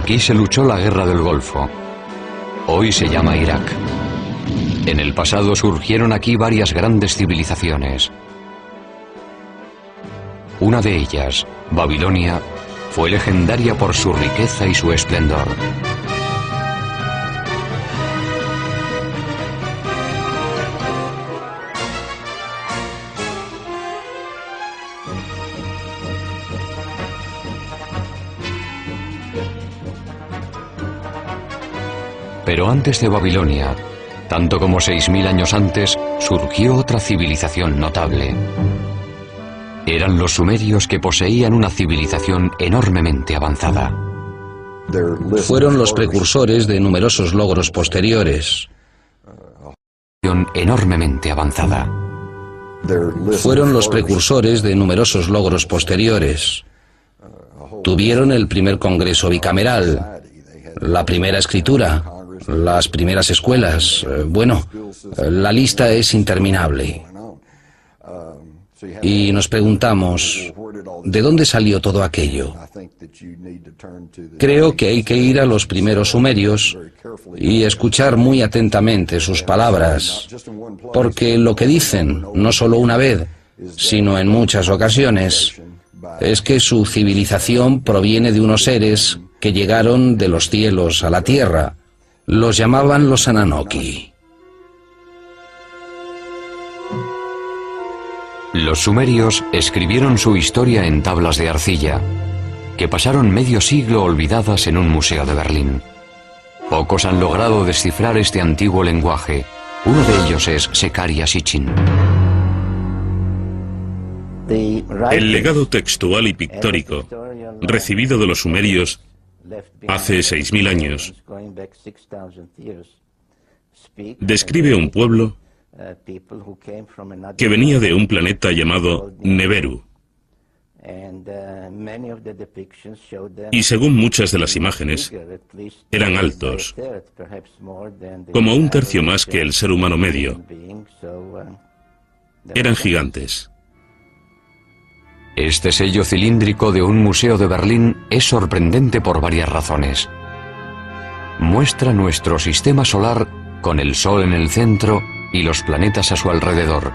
Aquí se luchó la Guerra del Golfo. Hoy se llama Irak. En el pasado surgieron aquí varias grandes civilizaciones. Una de ellas, Babilonia, fue legendaria por su riqueza y su esplendor. Pero antes de Babilonia, tanto como 6000 años antes, surgió otra civilización notable. Eran los sumerios, que poseían una civilización enormemente avanzada. Fueron los precursores de numerosos logros posteriores. Enormemente avanzada. Fueron los precursores de numerosos logros posteriores. Tuvieron el primer congreso bicameral, la primera escritura, las primeras escuelas. Bueno, la lista es interminable. Y nos preguntamos, ¿de dónde salió todo aquello? Creo que hay que ir a los primeros sumerios y escuchar muy atentamente sus palabras, porque lo que dicen, no solo una vez, sino en muchas ocasiones, es que su civilización proviene de unos seres que llegaron de los cielos a la tierra. Los llamaban los Anunnaki. Los sumerios escribieron su historia en tablas de arcilla, que pasaron medio siglo olvidadas en un museo de Berlín. Pocos han logrado descifrar este antiguo lenguaje. Uno de ellos es Zecharia Sitchin. El legado textual y pictórico recibido de los sumerios hace 6000 años describe un pueblo que venía de un planeta llamado Neberu. Y según muchas de las imágenes, eran altos, como un tercio más que el ser humano medio. Eran gigantes. Este sello cilíndrico de un museo de Berlín es sorprendente por varias razones. Muestra nuestro sistema solar con el Sol en el centro y los planetas a su alrededor.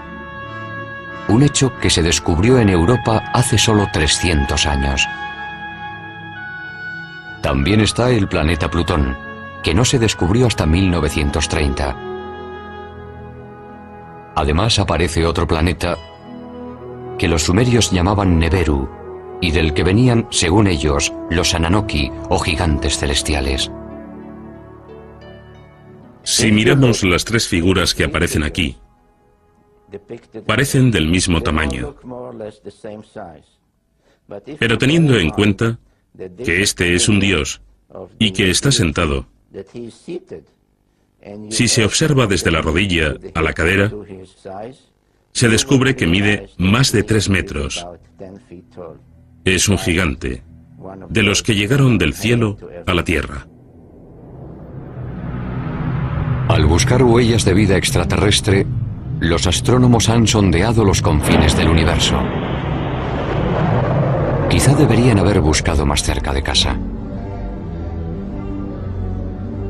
Un hecho que se descubrió en Europa hace solo 300 años. También está el planeta Plutón, que no se descubrió hasta 1930. Además aparece otro planeta que los sumerios llamaban Neberu, y del que venían, según ellos, los Anunnaki o gigantes celestiales. Si miramos las tres figuras que aparecen aquí, parecen del mismo tamaño. Pero teniendo en cuenta que este es un dios y que está sentado, si se observa desde la rodilla a la cadera, se descubre que mide más de 3 metros. Es un gigante, de los que llegaron del cielo a la tierra. Al buscar huellas de vida extraterrestre, los astrónomos han sondeado los confines del universo. Quizá deberían haber buscado más cerca de casa.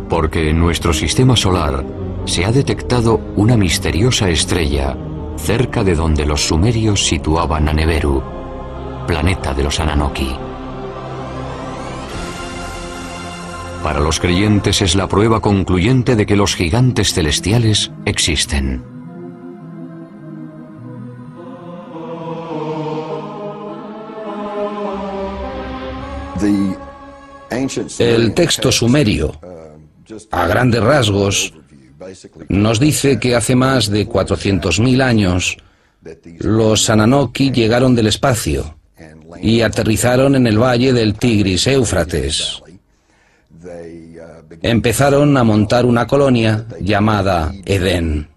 Porque en nuestro sistema solar se ha detectado una misteriosa estrella cerca de donde los sumerios situaban a Neberu, planeta de los Anunnaki. Para los creyentes es la prueba concluyente de que los gigantes celestiales existen. El texto sumerio, a grandes rasgos, nos dice que hace más de 400.000 años los Anunnaki llegaron del espacio y aterrizaron en el valle del Tigris-Éufrates. Empezaron a montar una colonia llamada Edén.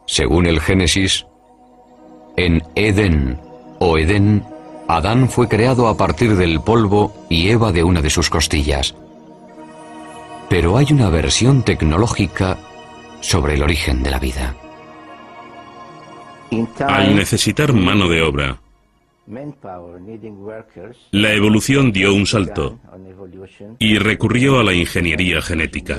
Según el Génesis, en Edén o Edén, Adán fue creado a partir del polvo y Eva de una de sus costillas. Pero hay una versión tecnológica sobre el origen de la vida. Al necesitar mano de obra La evolución dio un salto y recurrió a la ingeniería genética.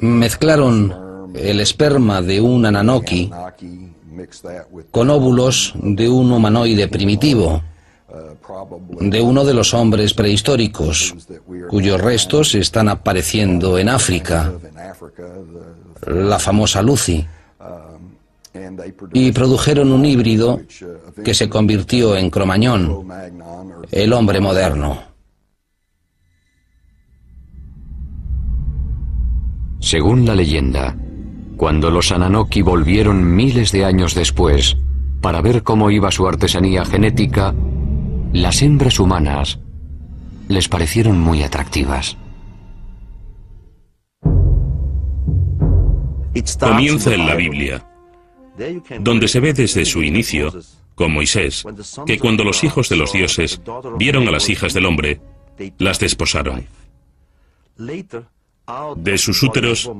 Mezclaron el esperma de un Ananoki con óvulos de un humanoide primitivo, de uno de los hombres prehistóricos, cuyos restos están apareciendo en África, la famosa Lucy, y produjeron un híbrido que se convirtió en Cromañón, el hombre moderno. Según la leyenda, cuando los Ananoki volvieron miles de años después para ver cómo iba su artesanía genética, las hembras humanas les parecieron muy atractivas. Comienza en la Biblia, donde se ve desde su inicio, con Moisés, que cuando los hijos de los dioses vieron a las hijas del hombre, las desposaron. De sus úteros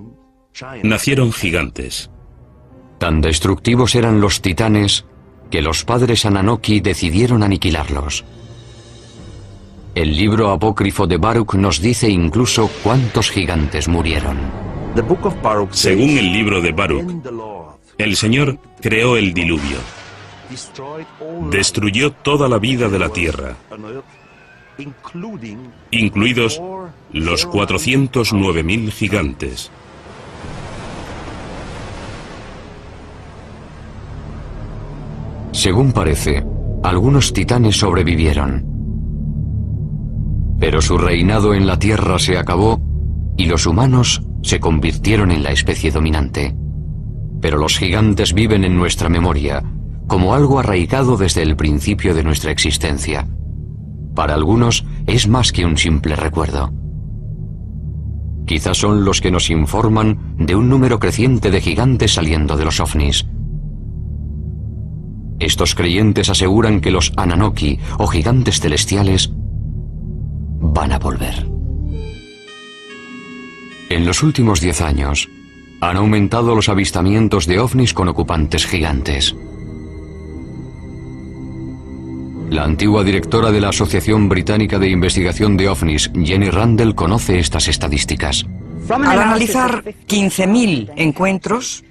nacieron gigantes. Tan destructivos eran los titanes que los padres Ananoki decidieron aniquilarlos. El libro apócrifo de Baruch nos dice incluso cuántos gigantes murieron. Según el libro de Baruch, el Señor creó el diluvio. Destruyó toda la vida de la tierra, incluidos los 409.000 gigantes. Según parece, algunos titanes sobrevivieron. Pero su reinado en la Tierra se acabó y los humanos se convirtieron en la especie dominante. Pero los gigantes viven en nuestra memoria, como algo arraigado desde el principio de nuestra existencia. Para algunos es más que un simple recuerdo. Quizás son los que nos informan de un número creciente de gigantes saliendo de los ovnis. Estos creyentes aseguran que los Ananoki, o gigantes celestiales, van a volver. En los últimos 10 años, han aumentado los avistamientos de ovnis con ocupantes gigantes. La antigua directora de la Asociación Británica de Investigación de OVNIs, Jenny Randall, conoce estas estadísticas. Al analizar 15.000 encuentros,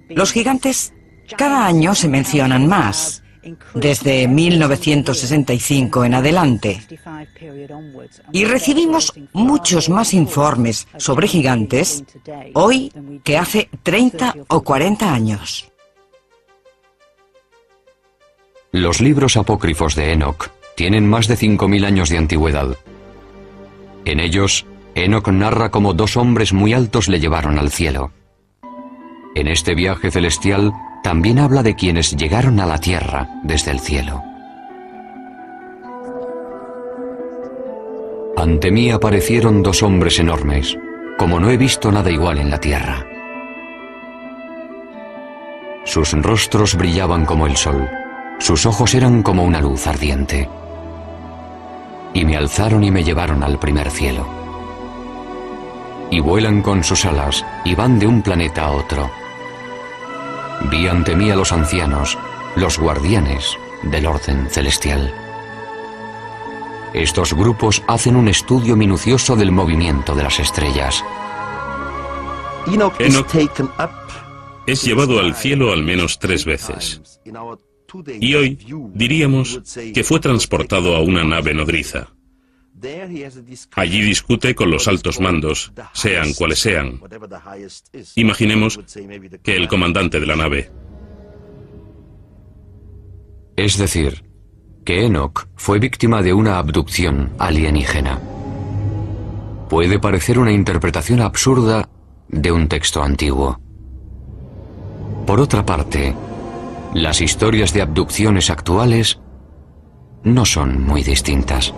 los gigantes cada año se mencionan más, desde 1965 en adelante. Y recibimos muchos más informes sobre gigantes hoy que hace 30 o 40 años. Los libros apócrifos de Enoch tienen más de 5.000 años de antigüedad. En ellos, Enoch narra cómo 2 hombres muy altos le llevaron al cielo. En este viaje celestial también habla de quienes llegaron a la tierra desde el cielo. Ante mí aparecieron 2 hombres enormes, como no he visto nada igual en la tierra. Sus rostros brillaban como el sol, sus ojos eran como una luz ardiente. Y me alzaron y me llevaron al primer cielo. Y vuelan con sus alas y van de un planeta a otro. Vi ante mí a los ancianos, los guardianes del orden celestial. Estos grupos hacen un estudio minucioso del movimiento de las estrellas. Enoch es llevado al cielo al menos 3 veces. Y hoy diríamos que fue transportado a una nave nodriza. Allí discute con los altos mandos, sean cuales sean. Imaginemos que el comandante de la nave. Es decir, que Enoch fue víctima de una abducción alienígena. Puede parecer una interpretación absurda de un texto antiguo. Por otra parte, las historias de abducciones actuales no son muy distintas.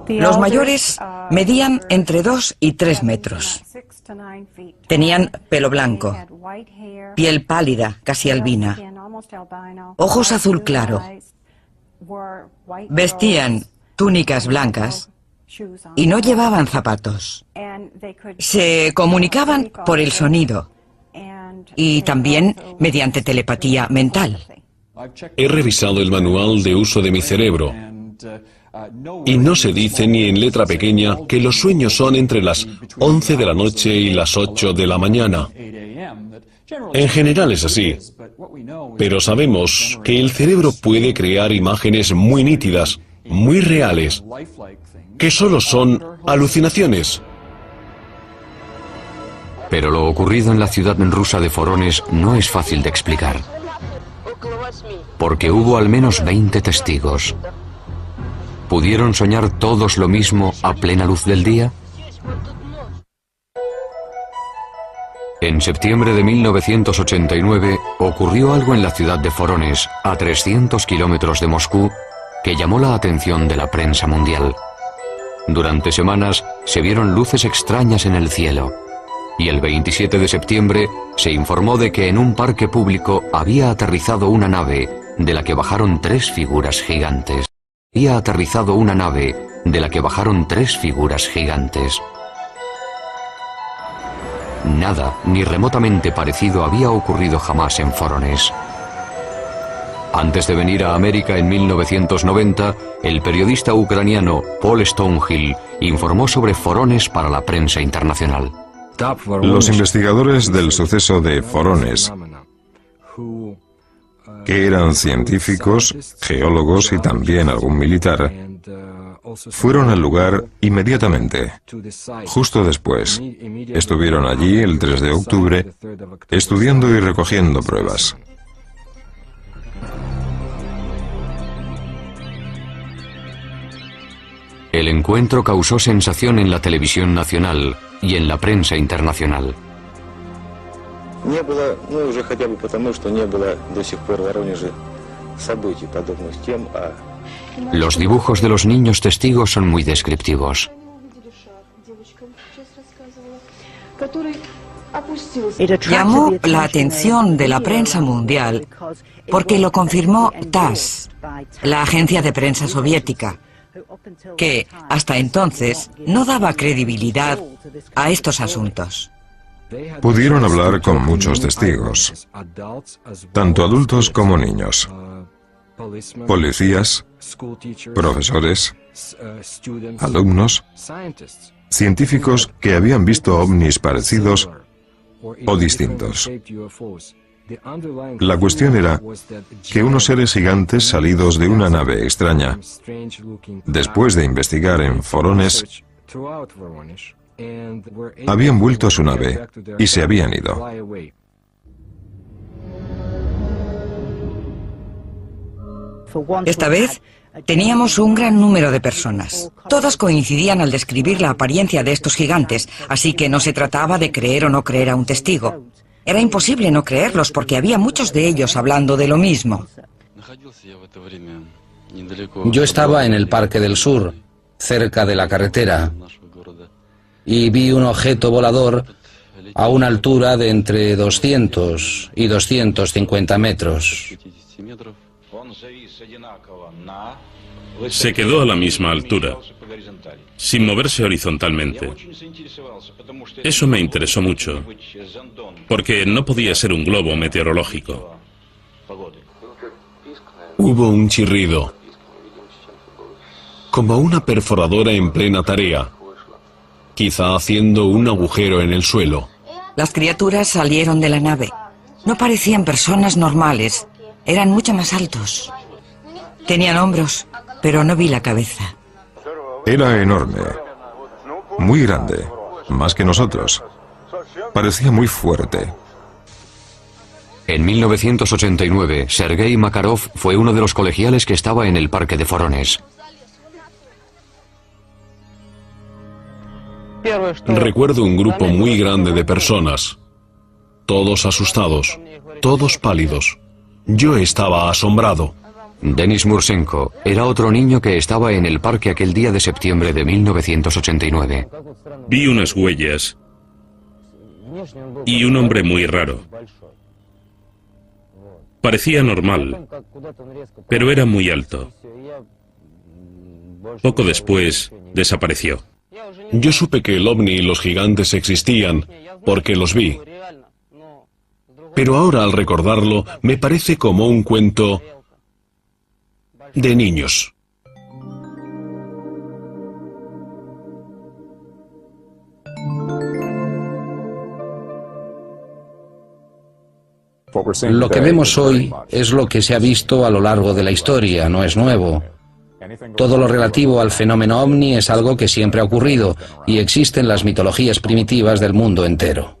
Los mayores medían entre 2 y 3 metros. Tenían pelo blanco, piel pálida, casi albina, ojos azul claro. Vestían túnicas blancas y no llevaban zapatos. Se comunicaban por el sonido y también mediante telepatía mental. He revisado el manual de uso de mi cerebro y no se dice ni en letra pequeña que los sueños son entre las 11 de la noche y las 8 de la mañana. En general es así, pero sabemos que el cerebro puede crear imágenes muy nítidas, muy reales, que solo son alucinaciones. Pero lo ocurrido en la ciudad rusa de Voronezh no es fácil de explicar, porque hubo al menos 20 testigos. ¿Pudieron soñar todos lo mismo a plena luz del día? En septiembre de 1989 ocurrió algo en la ciudad de Voronezh, a 300 kilómetros de Moscú, que llamó la atención de la prensa mundial. Durante semanas se vieron luces extrañas en el cielo, y el 27 de septiembre se informó de que en un parque público había aterrizado una nave de la que bajaron 3 figuras gigantes. Había aterrizado una nave de la que bajaron 3 figuras gigantes. Nada, ni remotamente parecido, había ocurrido jamás en Voronezh. Antes de venir a América en 1990, el periodista ucraniano Paul Stonehill informó sobre Voronezh para la prensa internacional. Los investigadores del suceso de Voronezh, que eran científicos, geólogos y también algún militar, fueron al lugar inmediatamente. Justo después, estuvieron allí el 3 de octubre estudiando y recogiendo pruebas. El encuentro causó sensación en la televisión nacional y en la prensa internacional. Не было, уже хотя бы потому, что не было до сих пор в Воронеже событий, подобных тем, Los dibujos de los niños testigos son muy descriptivos. Llamó la atención de la prensa mundial porque lo confirmó TASS, la agencia de prensa soviética, que hasta entonces no daba credibilidad a estos asuntos. Pudieron hablar con muchos testigos, tanto adultos como niños, policías, profesores, alumnos, científicos que habían visto ovnis parecidos o distintos. La cuestión era que unos seres gigantes salidos de una nave extraña, después de investigar en Voronezh, habían vuelto a su nave y se habían ido. Esta vez teníamos un gran número de personas. Todas coincidían al describir la apariencia de estos gigantes, así que no se trataba de creer o no creer a un testigo. Era imposible no creerlos porque había muchos de ellos hablando de lo mismo. Yo estaba en el Parque del Sur, cerca de la carretera, y vi un objeto volador a una altura de entre 200 y 250 metros. Se quedó a la misma altura, sin moverse horizontalmente. Eso me interesó mucho, porque no podía ser un globo meteorológico. Hubo un chirrido, como una perforadora en plena tarea, quizá haciendo un agujero en el suelo. Las criaturas salieron de la nave. No parecían personas normales, eran mucho más altos. Tenían hombros, pero no vi la cabeza. Era enorme, muy grande, más que nosotros. Parecía muy fuerte. En 1989, Sergei Makarov fue uno de los colegiales que estaba en el parque de Voronezh. Recuerdo un grupo muy grande de personas, todos asustados, todos pálidos. Yo estaba asombrado. Denis Mursenko era otro niño que estaba en el parque aquel día de septiembre de 1989. Vi unas huellas y un hombre muy raro. Parecía normal, pero era muy alto. Poco después, desapareció. Yo supe que el ovni y los gigantes existían porque los vi. pero ahora al recordarlo me parece como un cuento de niños. Lo que vemos hoy es lo que se ha visto a lo largo de la historia, no es nuevo. Todo lo relativo al fenómeno ovni es algo que siempre ha ocurrido y existe en las mitologías primitivas del mundo entero.